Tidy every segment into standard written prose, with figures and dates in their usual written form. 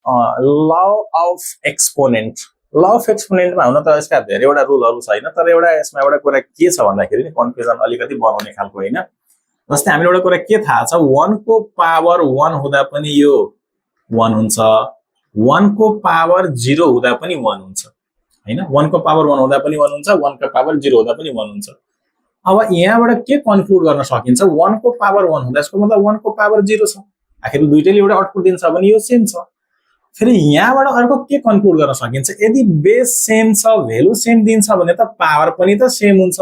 Law of exponent मा हुन त यसका धेरैवटा रुलहरू छैन, तर एउटा यसमा एउटा कुरा के छ भन्दाखेरि नि कन्फ्युजन अलिकति बनाउने खालको हैन। जस्तै हामीले एउटा कुरा के थाहा छ, 1 को पावर 1 हुँदा पनि यो 1 हुन्छ, 1 को पावर 0 हुँदा पनि 1 हुन्छ हैन। 1 को पावर 1 हुँदा पनि 1 हुन्छ, 1 को पावर 0 हुँदा पनि 1 हुन्छ। अब यहाँबाट के कन्क्लुड गर्न सकिन्छ, 1 को पावर 1 हुँदा यसको मतलब 1 को पावर 0 छ। आखिर दुईटैले एउटा आउटपुट दिन्छ भने यो सेम छ। फेरि यहाँबाट अर्को के कन्क्लुड गर्न सकिन्छ, यदि बेस सेम छ, भ्यालु सेम दिन्छ भने त पावर पनि त सेम हुन्छ,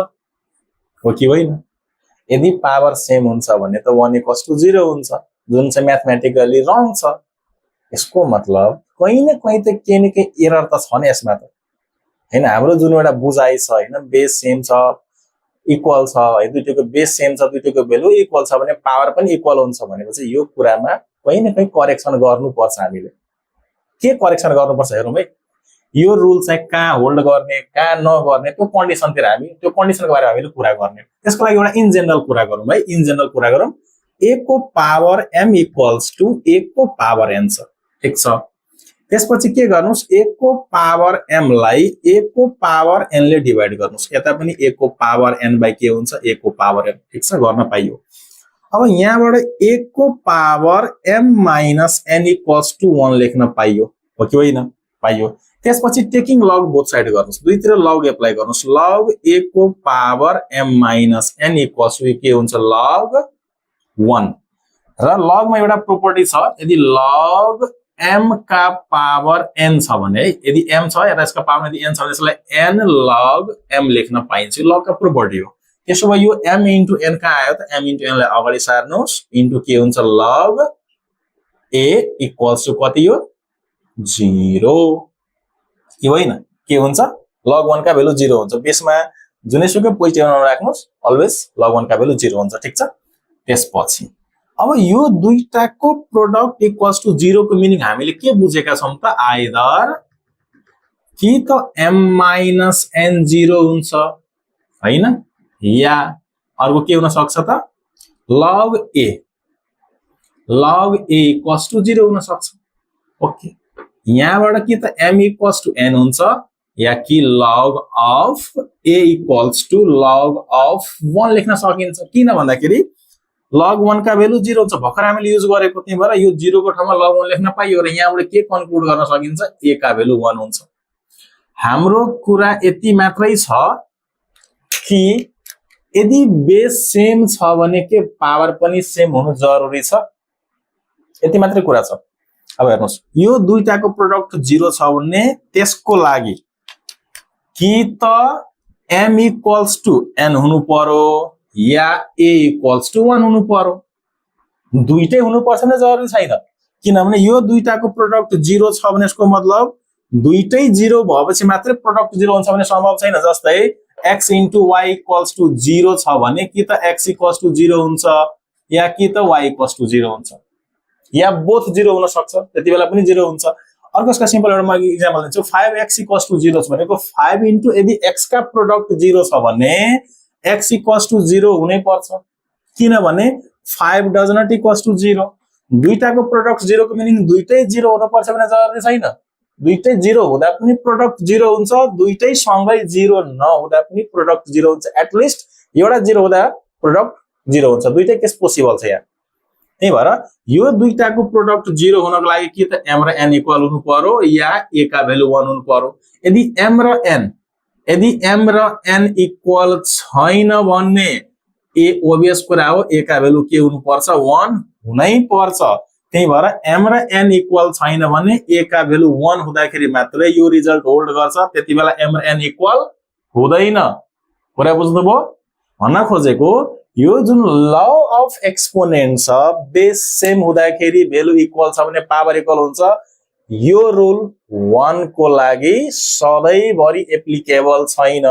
हो कि होइन? यदि पावर सेम हुन्छ भने त 1 = 0 हुन्छ, जुन चाहिँ म्याथमेटिकली रङ छ। यसको मतलब कहीं न कहीं त के न के एरर त छ नि यसमा त हैन। हाम्रो जुन एउटा बुझाइ छ हैन, बेस सेम छ, इक्वल छ है, दुईटैको बेस सेम छ, दुईटैको भ्यालु इक्वल छ भने पावर पनि इक्वल हुन्छ भनेपछि यो कुरामा कहीं न कहीं करेक्सन गर्नुपर्छ। हामीले के करेक्सन गर्नुपर्छ हेरौँ है। यो रुल चाहिँ कहाँ होल्ड गर्ने, कहाँ नगर्ने, त्यो कन्डिसनतिर हामी त्यो कन्डिसनको बारेमा हामीले कुरा गर्ने। त्यसको लागि एउटा इन जनरल कुरा गरौँ है। इन जनरल कुरा गरौँ, a को पावर m = a को पावर n छ, ठीक छ। त्यसपछि के गर्नुस्, a को पावर m लाई a को पावर n ले डिवाइड गर्नुस्। यता पनि a को पावर n बाइ के हुन्छ, a को पावर n, ठीक छ, गर्न पाइयो। अब यहाँबाट a को पावर m माइनस n = 1 लेख्न पाइयो, हो कि होइन? पाइयो। त्यसपछि टेकिङ लग बोथ साइड गर्नुस्, दुईतिर लग एप्लाई गर्नुस्। लग a को पावर m माइनस n = के हुन्छ, लग 1। र लगमा एउटा प्रोपर्टी छ, यदि लग m का पावर n छ भने, यदि m छ या यसका पावर यदि n छ भने यसलाई n log m लेख्न पाइन्छ। लगको प्रोपर्टी हो। त्यसो भए यो m * n कहाँ आयो त, m * n लाई अगाडि सार्नुस्, इन्टु के हुन्छ, log a = कति हो, 0, कि होइन? के हुन्छ, log 1 का भ्यालु 0 हुन्छ। बेसमा जुनैसुकै पोजिटिभमा राख्नुस्, अलवेज log 1 का भ्यालु 0 हुन्छ, ठीक छ। त्यसपछि अब यो दुईटाको प्रोडक्ट = 0 को मिनिङ हामीले के बुझेका छौं त, आइदर कि त m - n 0 हुन्छ हैन, या अर्को के हुन सक्छ त, log a = 0 हुन सक्छ। ओके, यहाँबाट कि त m = n हुन्छ, या कि log of a = log of 1 लेख्न सकिन्छ। किन भन्दाखेरि log 1 का भ्यालु 0 हुन्छ, भर्खर हामीले युज गरेको, त्यही भएर यो 0 को ठाउँमा log 1 लेख्न पाइयो। र यहाँबाट के कन्क्लुड गर्न सकिन्छ, a का भ्यालु 1 हुन्छ। हाम्रो कुरा यति मात्रै छ कि यदि बेस सेम छ भने के पावर पनि सेम हुनु जरुरी छ, यति मात्रै कुरा छ। अब हेर्नुस्, यो दुईटाको प्रोडक्ट 0 छ भने त्यसको लागि कि त m = n हुनु पर्यो या a = 1 हुनु पर्यो। दुईटै हुनु पर्छ भने जरुरी छैन, किनभने यो दुईटाको प्रोडक्ट 0 छ भने यसको मतलब दुईटै 0 भएपछि मात्रै प्रोडक्ट 0 हुन्छ भने सम्भव छैन। जस्तै x * y = 0 छ भने कि त x = 0 हुन्छ या कि त y = 0 हुन्छ, या बोथ 0 हुन सक्छ, त्यति बेला पनि 0 हुन्छ। अर्को यसको सिम्पल एउटा म एक्जाम्पल दिन्छु, 5x = 0 छ भनेको 5 * यदि x का प्रोडक्ट 0 छ भने x = 0 हुनै पर्छ, किनभने 5 does not = 0। दुईटाको प्रोडक्ट 0 को मिनिङ दुईटै 0 हुन पर्छ भने जरुरी छैन। दुईटै 0 हुँदा पनि प्रोडक्ट 0 हुन्छ, दुईटै सँगै 0 नहुँदा पनि प्रोडक्ट 0 हुन्छ। एटलिस्ट एउटा 0 हुँदा प्रोडक्ट 0 हुन्छ, दुईटै केस पोसिबल छ यहाँ। त्यही भएर यो दुईटाको प्रोडक्ट 0 हुनको लागि कि त m र n इक्वल हुनु पर्यो या a का भ्यालु 1 हुनु पर्यो। यदि m र n इक्वल छैन भने a ओबियस कुरा हो, a का भ्यालु के हुनु पर्छ, 1 हुनै पर्छ। त्यही भएर m र n इक्वल छैन भने a का भ्यालु 1 हुँदाखेरि मात्रै यो रिजल्ट होल्ड गर्छ, त्यति बेला m र n इक्वल हुँदैन। कुरा बुझ्नुभयो? भन्न खोजेको यो जुन ल अफ एक्सपोनेन्ट छ, बेस सेम हुँदाखेरि भ्यालु इक्वल छ भने पावर इक्वल हुन्छ, यो रुल 1 को लागि सधैँभरि एप्लिकेबल छैन।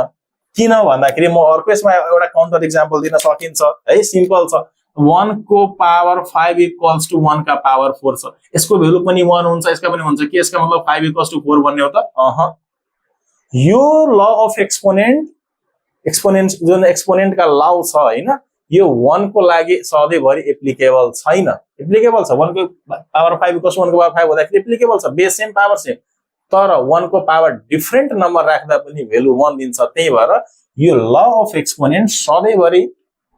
किन भन्दाखेरि म अर्को यसमा एउटा काउन्टर एक्जाम्पल दिन सकिन्छ है, सिम्पल छ। 1 को पावर 5 = 1 का पावर 4 छ, यसको भ्यालु पनि 1 हुन्छ, यसका पनि हुन्छ। के यसका मतलब 5 = 4 भन्ने हो त? यो ल अफ एक्सपोनेन्ट जुन एक्सपोनेन्ट का लौ छ हैन, यो 1 को लागि सधैँभरि एप्लिकेबल छैन। एप्लिकेबल छ 1 को पावर 5 इक्वल्स 1 को पावर 5 हुँदाखेरि एप्लिकेबल छ, बेस सेम पावर सेम। तर 1 को पावर डिफरेन्ट नम्बर राख्दा पनि भ्यालु 1 दिन्छ। त्यही भएर यो ल अफ एक्सपोनेन्ट सधैँभरि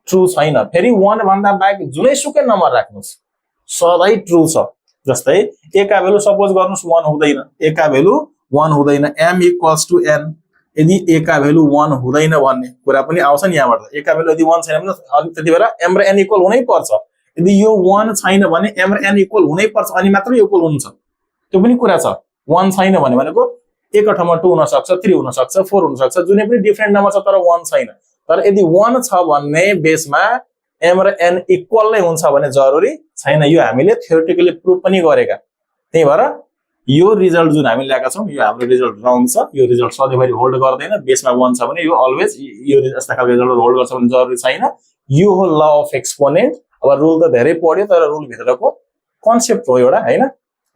ट्रु छैन। फेरि 1 भन्दा बाहेक जुनैसुकै नम्बर राख्नुस् सधैँ ट्रु छ। जस्तै a का भ्यालु सपोज गर्नुस् 1 हुँदैन, a का भ्यालु 1 हुँदैन, m इक्वल्स टु n, यदि a का भ्यालु 1 हुँदैन भन्ने कुरा पनि आउँछ नि यहाँबाट। a का भ्यालु यदि 1 छैन भने अनि त्यतिबेला m र n इक्वल हुनै पर्छ। यदि यो 1 छैन भने m र n इक्वल हुनै पर्छ अनि मात्र यो इक्वल हुन्छ। त्यो पनि कुरा छ। 1 छैन भनेको एकको ठाउँमा 2 हुन सक्छ, 3 हुन सक्छ, 4 हुन सक्छ, जुनै पनि डिफरेन्ट नम्बर छ तर 1 छैन। तर यदि 1 छ भन्ने बेसमा m र n इक्वल नै हुन्छ भने जरुरी छैन। यो हामीले थ्योरेटिकली प्रुफ पनि गरेका। त्यही भएर यो रिजल्ट जुन हामी ल्याएका छौं यो हाम्रो रिजल्ट रङ छ। यो रिजल्ट सधैँभरि होल्ड गर्दैन। बेसमा 1 छ भने यो अलवेज यो यस्ता खालको रिजल्ट होल्ड गर्छ भने जरुरी छैन। यो हो ल अफ एक्सपोनेन्ट। अब रुल त धेरै पढ्यो तर रुल भित्रको कन्सेप्ट हो एउटा, हैन?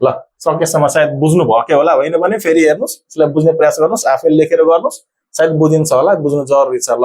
ल सकेसम्म सायद बुझ्नु भयो होला, होइन भने फेरि हेर्नुस्, यसलाई बुझ्ने प्रयास गर्नुस्, आफैले लेखेर गर्नुस्, सायद बुझिन्छ होला, बुझ्नु जरुरी छ। ल